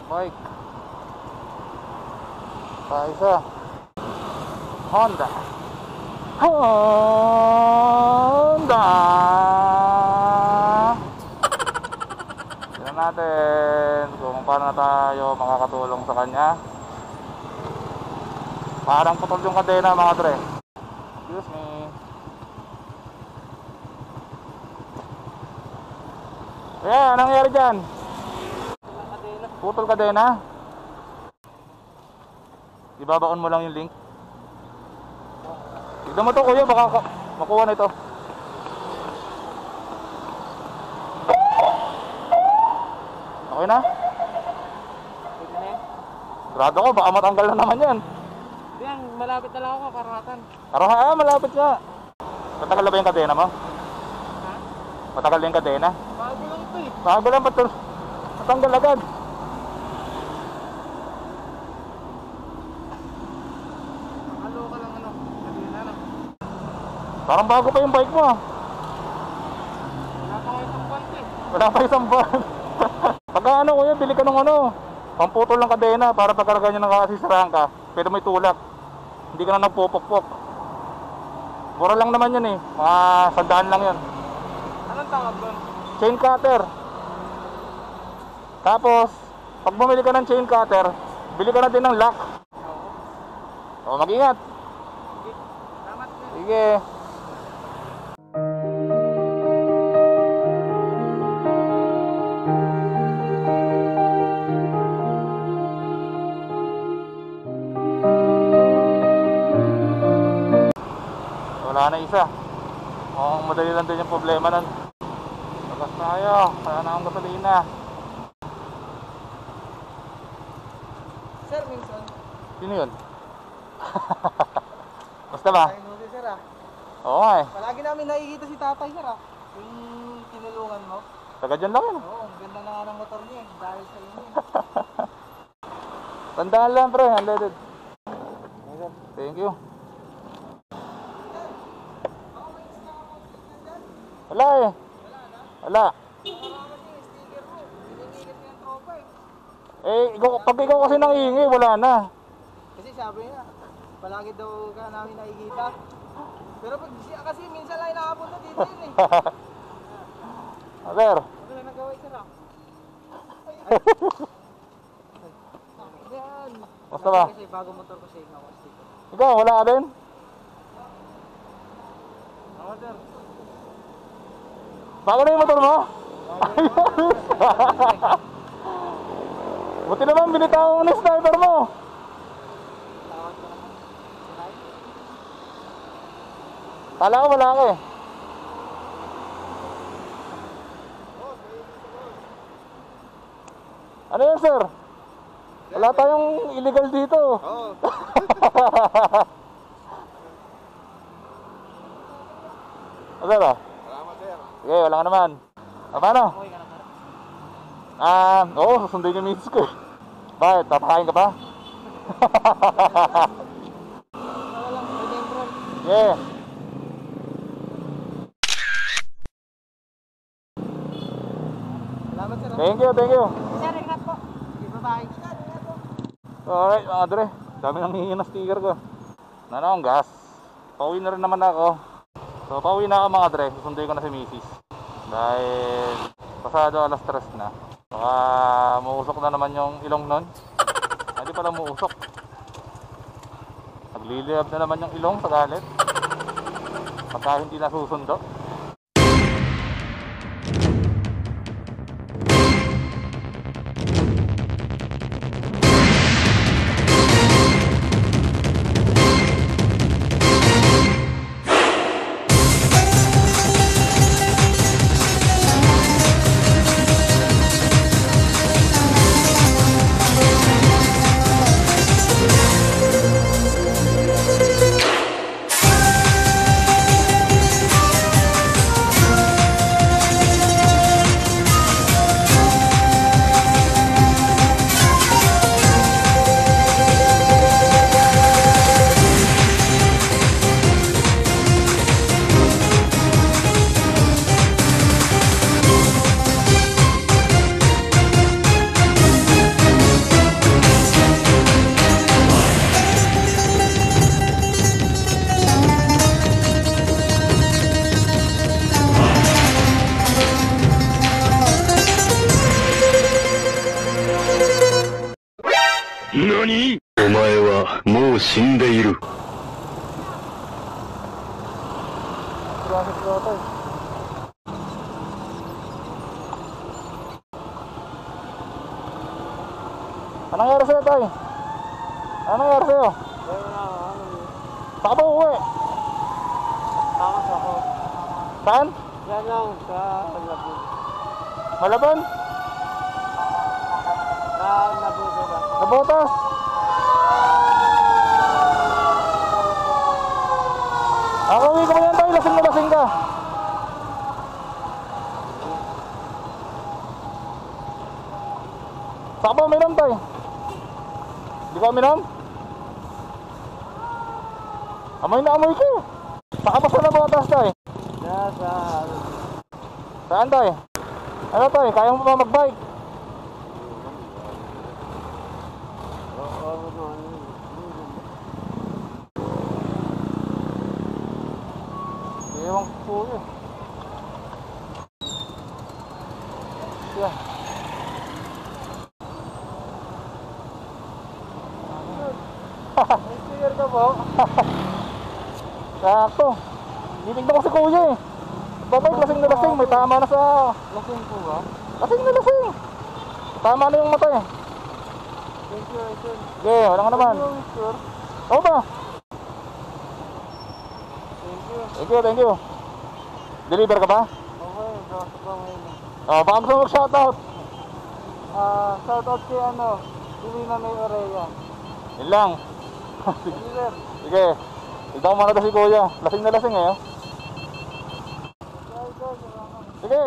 Bike. Isa. Honda. Tignan natin kung paano na tayo makakatulong sa kanya. Parang putol yung kadena mga dre. Excuse me. Anong nangyari dyan? Putol kadena. Ibabaon mo lang yung link. Tignan mo to kuya, baka makuha na ito. Okay na? Grado ko, baka matanggal na naman yan. Yan, malapit na lang ako, karahatan. Malapit nga. Matagal na ba yung kadena mo? Ha? Matagal na yung kadena? Bago lang ito eh. Bago lang, matanggal agad. Parang bago pa yung bike mo. Wala pa kayo isang buwan eh. Wala pa isang buwan. Pagka ano kuya, bili ka ng pamputol ng kadena para pagkarga nyo ng kasisirahan ka. Pero may tulak. Hindi ka na nagpupukpok. Mura lang naman yun eh. Mga 100 lang yun. Anong tawag doon? Chain cutter. Tapos, pag bumili ka ng chain cutter, bili ka na din ng lock. O, mag-ingat. Salamat din. Sige. Wala na isa. Madali lang din yung problema nun. Lagas tayo. Kaya na ang gasolina. Sir, minsan. Sino yun? Basta ba? Ay, nuti sir ah. Oo nga eh. Palagi namin nakikita si tatay sir ah. Yung tinulungan mo. Taga dyan lang yun. Oo, ang ganda na nga ng motor niya eh. Dahil sa inyo eh. Tandaan lang pre, unleaded. Thank you. Wala eh. Wala. Pag ikaw kasi nangihingi, wala na. Kasi sabi niya, palagi daw ka namin nakikita. Pero pag siya kasi minsan lang nakapunta dito yun eh. Sir. Ano na nagawa sir ah? Yan. Basta ba? Kasi bago motor ko siya yung sticker. Ikaw, wala ka din? Oo sir. Bago na yung motor mo? Buti naman binitaw ng sniper mo. Tawag ko naman. Kala ko wala ka eh. Ano yan sir? Wala tayong illegal dito. Oo. Ano ba? Salamat sir. Sige, wala ka naman. Paano? Okay ka na sir. Oo, susundin yung misis ko eh. Bakit? Papakain ka pa? Walang redemption. Yeah. Salamat sir. Thank you, thank you. Sir, ingat po. Okay, bye-bye. Alright mga dre, dami nang hihingi na sticker ko. Nana akong gas. Pauwi na rin naman ako. So pauwi na ako mga dre, susunduin ko na si misis. Dahil pasado alas 3 na. Baka muusok na naman yung ilong nun. Hindi pala muusok. Nagliliyab na naman yung ilong sa galit. Pagka hindi nasusundo. 何？お前はもう死んでいる。Traffic daw tayo. Anong nangyari sa'yo tayo? Anong nangyari sa'yo? Saan ka ba uuwi? Takas ako. Saan? Yan lang, sa Labon. Malabon? Sa Labon, diba? Nabotas? Ako uwi ko ba yan tayo? Lasing na lasing ka. Saan ka ba uminom tayo? Hindi ka uminom? Amoy na amoy ko. Saan ka ba sa nabotas tayo? Sa Saan tayo? Ano tayo? Kaya mo ba mag-bike? Ewan ko po yun. Yeah. May clear ka po? Sakto. Titignan ko si kuya eh. Babay, lasing na lasing. May tama na sa... Lasing po ba? Lasing na lasing. Tama na yung mata eh. Thank you, sir. Okay, wala nga naman. Thank you, sir. Oo ba? Thank you. Thank you. Deliver ka ba? Okay, kausap ko ngayon. Oh, baka gusto mo mag-shoutout. Shoutout kay Hindi na may Oreya. Yun lang. Thank you, sir. Sige. Tignan ko muna ito si kuya. Lasing na lasing eh. Oh. Sige.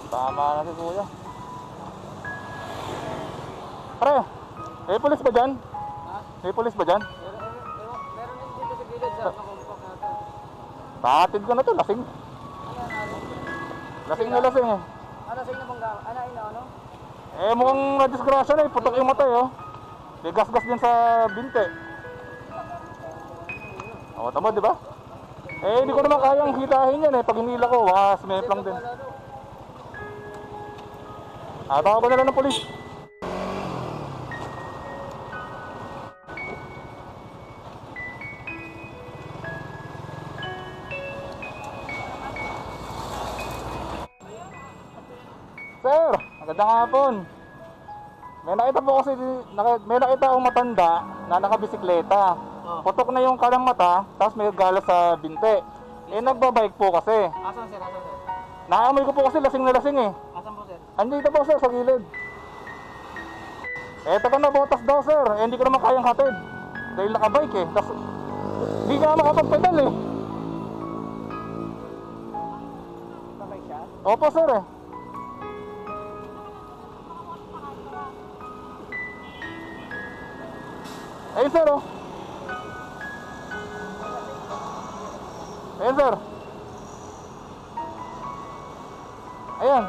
Tama na si kuya. Pre, may pulis ba dyan? Ha? May pulis ba dyan? Meron din dito sa gilid, sir. Nakumpak natin. Pakatid ko na to, lasing. Lasing na lasing eh. Ano sa inyo bang ano? Eh mukhang na-disgrasya na eh, putok yung mata eh oh. May gas-gas din sa binte. O, tama diba? Eh hindi ko naman kayang hitahin yan eh, pag hinila ko, baka sumip lang din. Tawag ko na lang ng polis. Sir, magandang hapon. May nakita po kasi, may nakita akong matanda na nakabisikleta. Putok na yung kalang mata, tapos may galas sa binte. Eh nagbabike po kasi. Asan, sir? Asan, sir? Naamoy ko po kasi lasing na lasing eh. Asan po, sir? Andito po sir, sa gilid. Eh taga nabotas daw sir, eh hindi ko naman kayang hatid. Dahil nakabike eh, tapos hindi ka makapagpedal eh. Sabay siya? Opo sir eh. Ayun sir oh. Ayun sir. Ayan.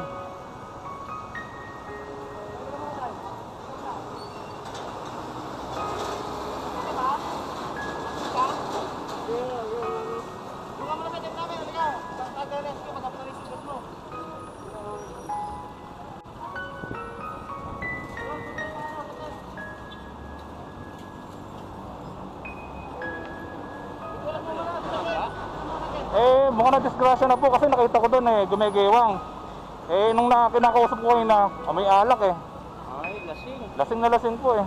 Eh, mukhang na-disgrasya na po kasi nakita ko doon eh, gumigewang. Eh, nung kinakausap ko kayo na may alak eh. Ay, lasing. Lasing na lasing po eh.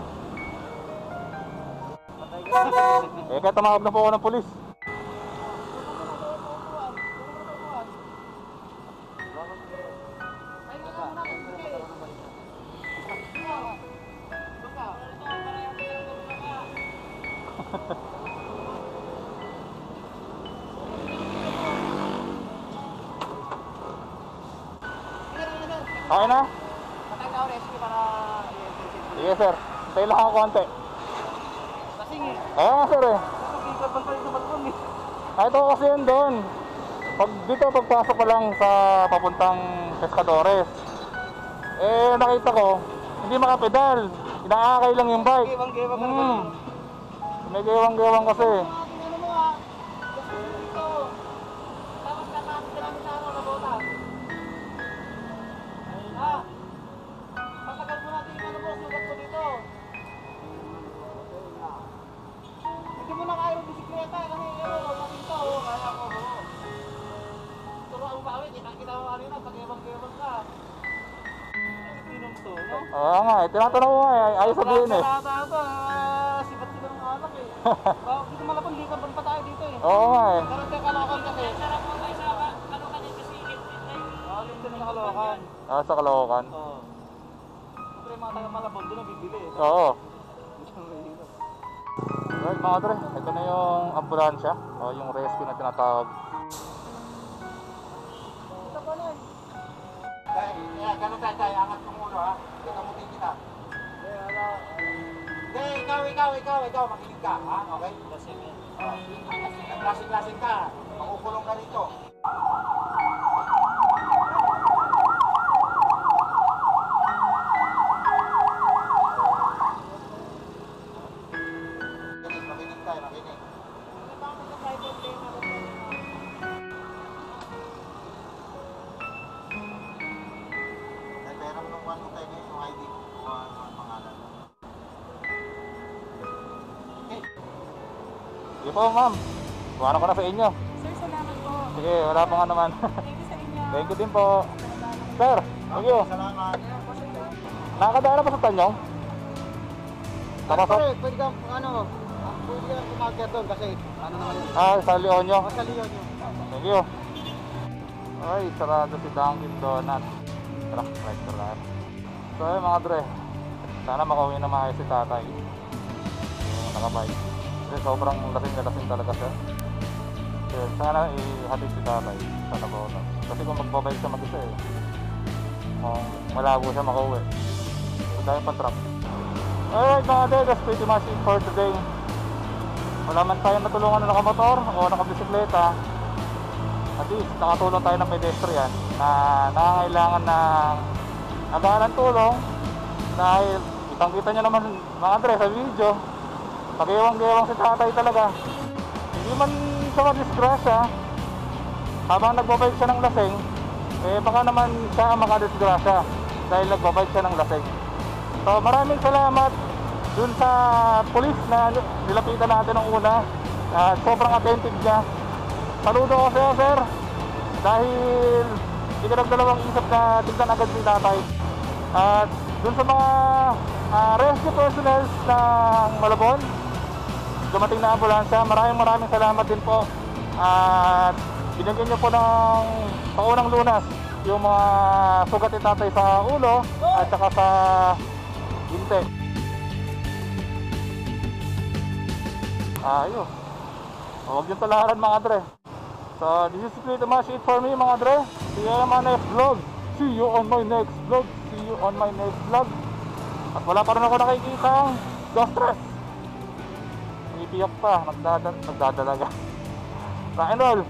Patay ka. Eh, kaya tumawag na po ako ng polis. Okay na? Patay ka ako rescue para Sige sir, tayo lang ako konti. lasing eh. Oo nga sir eh. Kapag pa rin sa balkon eh. Ito kasi yun doon. Pag dito, pagpasok ko lang sa papuntang Pescadores. Eh, nakita ko, hindi makapedal. Inaakay lang yung bike. Gewang-gewang ka Hmm. May gewang-gewang kasi. Ano mo ah? Lasing dito. Tapos kakakit ka namin sa araw na bota. Ah. Oo nga, tinatanong ko nga ayos sabihin eh. Sibat sila ng anak eh. Dito malapang likan pa tayo dito eh. Oo nga eh. Pero sa Caloocan kasi. Sarap mo tayo sa Caloocan eh kasi dito na Caloocan. Ah, sa Caloocan. Oo. Siyempre mga taga Malabon doon ang bibili eh. Oo. Alright mga dre, ito na yung ambulansya o yung rescue na tinatawag. Ito pa na eh. Kaya gano'n tayo, angat yung ulo ha. Kikamutin kita. Hindi, ikaw, makinig ka, ha? Okay? Lasing ka, makukulong ka rito. Makinig tayo, makinig. Pero nung one mo tayo yung ID ko, ang pangalan. Sige po ma'am, iwanan ko na sa inyo. Sir, salamat po. Sige, wala pang ano man. Thank you sa inyo. Thank you din po. Sir, thank you. Salamat. Nakakadaan na pa sa Tanyong? Tapos, Pwede kang kumakyat doon kasi ano naman yun. sa Leonyo. Sa Leon yun. Thank you. Ay, sarado si Dunkin Donuts. Truck driver lang. So ayun mga dre, sana makauwi na maayos si tatay. Yung nakabike. Kasi sobrang lasing talaga siya. So, sana ihatid si tatay sa Tabono. Kasi kung magbabike siya mag-isa eh, malabo siya makauwi. So dahil pa truck. Alright mga dre, that's pretty much it for today. Wala man tayo natulungan na nakamotor o nakabisikleta, at least nakatulong tayo ng pedestrian na nangangailangan ng agahan ng tulong. Dahil kitang-kita nyo naman mga dre sa video, pag-iwang-gewang si tatay talaga. Hindi man siya madisgrasya, habang nagbabike siya ng lasing, baka naman siya ang makadisgrasya dahil nagbabike siya ng lasing. So maraming salamat dun sa police na nilapitan natin ng una. Sobrang attentive niya. Saludo ko sa'yo sir, dahil hindi ka nagdalawang isip na tignan agad si tatay. At dun sa mga rescue personnel ng Malabon, dumating na ambulansya, maraming salamat din po. At binigyan niyo po ng paunang lunas yung mga sugat ni tatay sa ulo at saka sa binte. Ayos. Huwag yung talaran mga dre. So this is pretty much it for me mga dre. See you on my next vlog. See you on my next vlog. See you on my next vlog. At wala pa rin ako nakikita ang Ghost Stress. Ipiyak pa, nagdadalaga. Rock and roll.